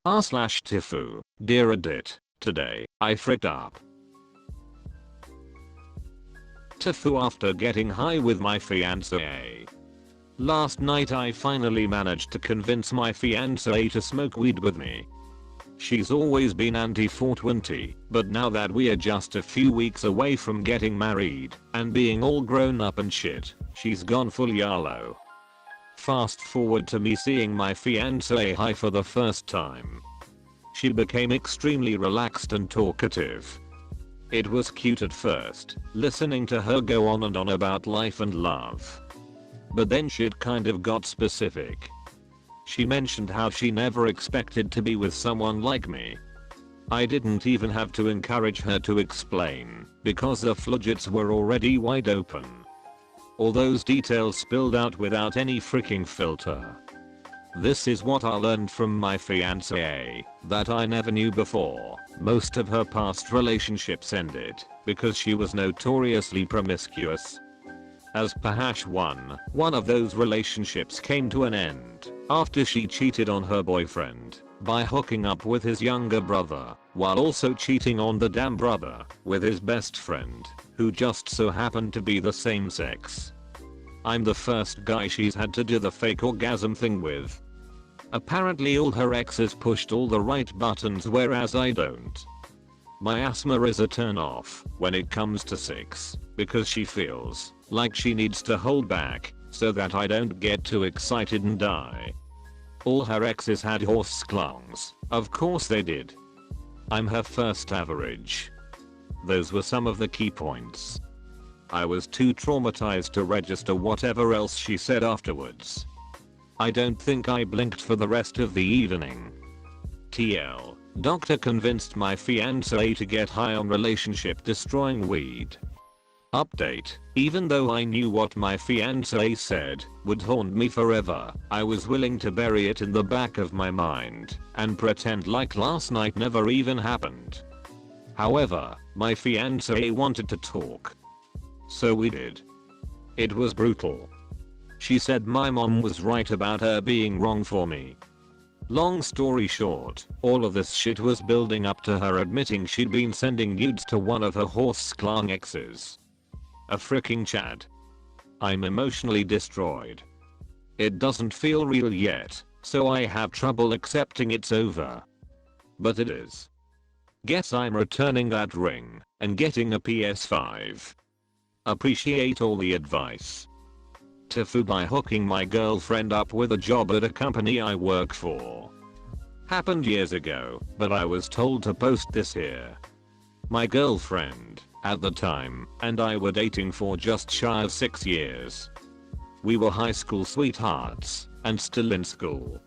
r/TIFU, dear edit, today, I fricked up. TIFU after getting high with my fiancée. Last night I finally managed to convince my fiancée to smoke weed with me. She's always been anti-420, but now that we are just a few weeks away from getting married and being all grown up and shit, she's gone full YOLO. Fast forward to me seeing my fiancée high for the first time. She became extremely relaxed and talkative. It was cute at first, listening to her go on and on about life and love. But then shit kind of got specific. She mentioned how she never expected to be with someone like me. I didn't even have to encourage her to explain, because the floodgates were already wide open. All those details spilled out without any freaking filter. This is what I learned from my fiancée that I never knew before. Most of her past relationships ended because she was notoriously promiscuous. As per one of those relationships came to an end after she cheated on her boyfriend by hooking up with his younger brother, while also cheating on the damn brother with his best friend, who just so happened to be the same sex. I'm the first guy she's had to do the fake orgasm thing with. Apparently all her exes pushed all the right buttons, whereas I don't. My asthma is a turn off when it comes to sex, because she feels like she needs to hold back so that I don't get too excited and die. All her exes had horse schlongs, of course they did. I'm her first average. Those were some of the key points. I was too traumatized to register whatever else she said afterwards. I don't think I blinked for the rest of the evening. TL, doctor convinced my fiancée to get high on relationship destroying weed. Update, even though I knew what my fiancée said would haunt me forever, I was willing to bury it in the back of my mind and pretend like last night never even happened. However, my fiancée wanted to talk. So we did. It was brutal. She said my mom was right about her being wrong for me. Long story short, all of this shit was building up to her admitting she'd been sending nudes to one of her horse schlong exes. A freaking Chad. I'm emotionally destroyed. It doesn't feel real yet, so I have trouble accepting it's over. But it is. Guess I'm returning that ring and getting a PS5. Appreciate all the advice. TIFU by hooking my girlfriend up with a job at a company I work for. Happened years ago, but I was told to post this here. My girlfriend, at the time, and I were dating for just shy of 6 years. We were high school sweethearts, and still in school.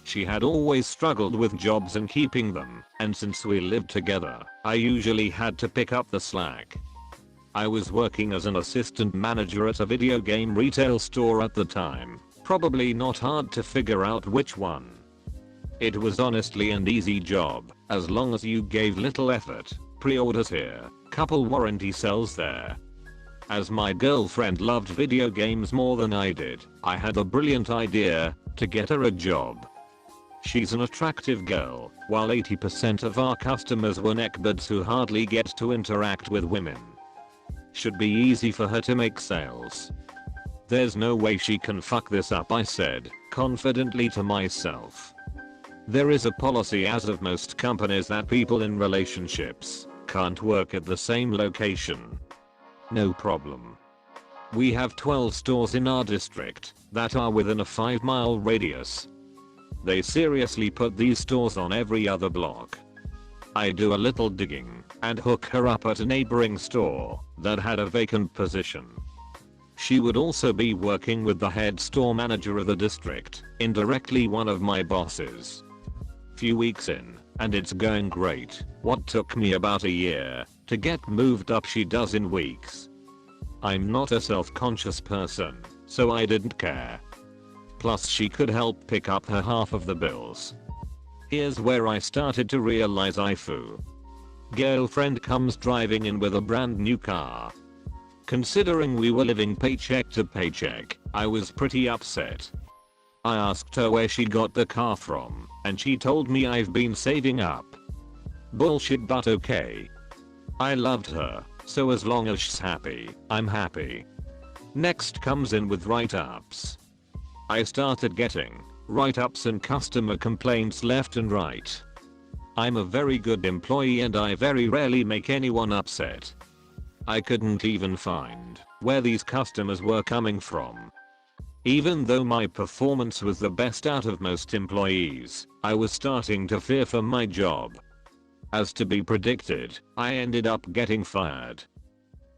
She had always struggled with jobs and keeping them, and since we lived together, I usually had to pick up the slack. I was working as an assistant manager at a video game retail store at the time, probably not hard to figure out which one. It was honestly an easy job, as long as you gave little effort. Pre-orders here, couple warranty cells there. As my girlfriend loved video games more than I did, I had a brilliant idea to get her a job. She's an attractive girl, while 80% of our customers were neckbeards who hardly get to interact with women. Should be easy for her to make sales. There's no way she can fuck this up, I said, confidently to myself. There is a policy as of most companies that people in relationships can't work at the same location. No problem. We have 12 stores in our district that are within a 5-mile radius. They seriously put these stores on every other block. I do a little digging and hook her up at a neighboring store that had a vacant position. She would also be working with the head store manager of the district, indirectly one of my bosses. Few weeks in, and it's going great. What took me about a year to get moved up, she does in weeks. I'm not a self-conscious person, so I didn't care. Plus she could help pick up her half of the bills. Here's where I started to realize TIFU. Girlfriend comes driving in with a brand new car. Considering we were living paycheck to paycheck, I was pretty upset. I asked her where she got the car from, and she told me I've been saving up. Bullshit, but okay. I loved her, so as long as she's happy, I'm happy. Next comes in with write-ups. I started getting write-ups and customer complaints left and right. I'm a very good employee and I very rarely make anyone upset. I couldn't even find where these customers were coming from. Even though my performance was the best out of most employees, I was starting to fear for my job. As to be predicted, I ended up getting fired.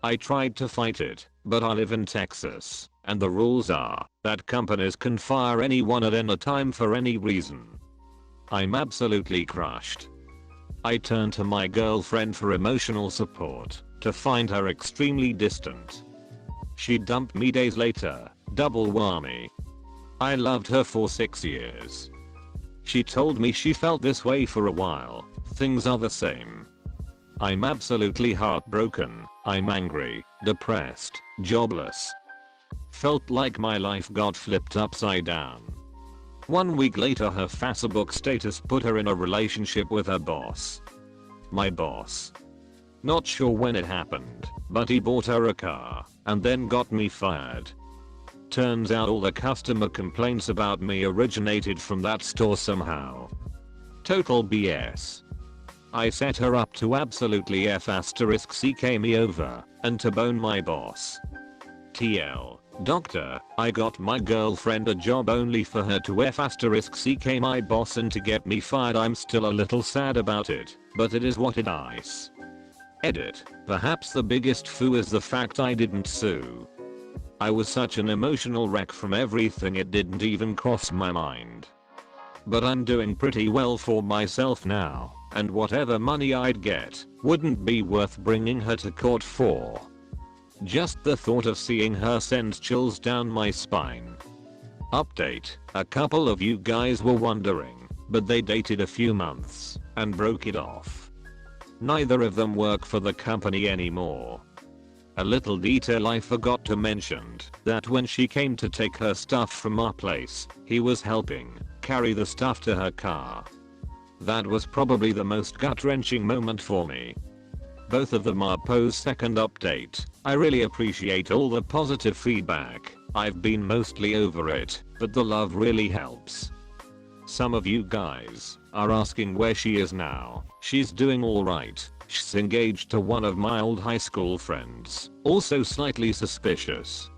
I tried to fight it, but I live in Texas, and the rules are that companies can fire anyone at any time for any reason. I'm absolutely crushed. I turned to my girlfriend for emotional support, to find her extremely distant. She dumped me days later, double whammy. I loved her for 6 years. She told me she felt this way for a while, things are the same. I'm absolutely heartbroken, I'm angry, depressed, jobless. Felt like my life got flipped upside down. 1 week later her Facebook status put her in a relationship with her boss. My boss. Not sure when it happened, but he bought her a car, and then got me fired. Turns out all the customer complaints about me originated from that store somehow. Total BS. I set her up to absolutely F*** me over, and to bone my boss. TL. Doctor, I got my girlfriend a job only for her to F*** my boss and to get me fired. I'm still a little sad about it, but it is what it is. Edit. Perhaps the biggest foo is the fact I didn't sue. I was such an emotional wreck from everything it didn't even cross my mind. But I'm doing pretty well for myself now, and whatever money I'd get wouldn't be worth bringing her to court for. Just the thought of seeing her sends chills down my spine. Update. A couple of you guys were wondering, but they dated a few months and broke it off. Neither of them work for the company anymore. A little detail I forgot to mention, that when she came to take her stuff from our place, he was helping carry the stuff to her car. That was probably the most gut-wrenching moment for me. Both of them are post second update. I really appreciate all the positive feedback. I've been mostly over it, but the love really helps. Some of you guys are asking where she is now. She's doing alright. She's engaged to one of my old high school friends. Also slightly suspicious.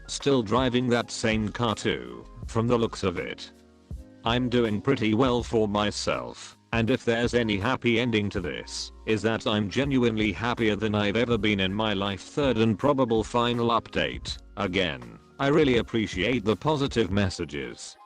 Still driving that same car too, from the looks of it. I'm doing pretty well for myself. And if there's any happy ending to this, is that I'm genuinely happier than I've ever been in my life. Third and probable final update. Again, I really appreciate the positive messages.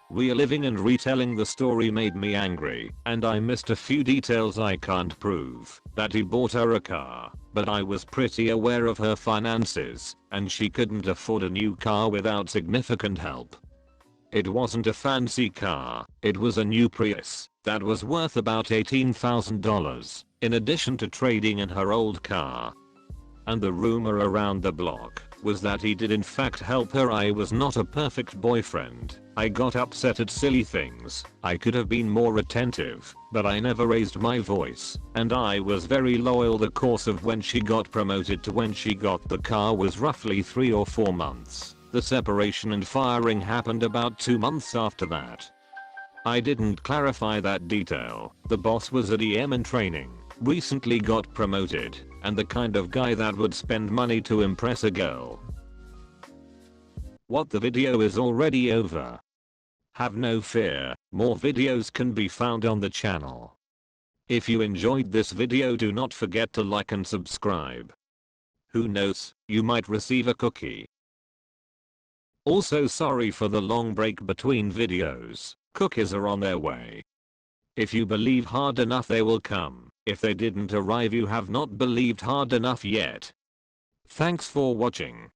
Reliving and retelling the story made me angry, and I missed a few details I can't prove. That he bought her a car, but I was pretty aware of her finances, and she couldn't afford a new car without significant help. It wasn't a fancy car, it was a new Prius that was worth about $18,000, in addition to trading in her old car. And the rumor around the block was that he did in fact help her. I was not a perfect boyfriend. I got upset at silly things. I could have been more attentive, but I never raised my voice, and I was very loyal. The course of when she got promoted to when she got the car was roughly 3 or 4 months. The separation and firing happened about 2 months after that. I didn't clarify that detail. The boss was at EM in training, recently got promoted, and the kind of guy that would spend money to impress a girl. What, the video is already over? Have no fear, more videos can be found on the channel. If you enjoyed this video, do not forget to like and subscribe. Who knows, you might receive a cookie. Also, sorry for the long break between videos. Cookies are on their way. If you believe hard enough, they will come. If they didn't arrive, you have not believed hard enough yet. Thanks for watching.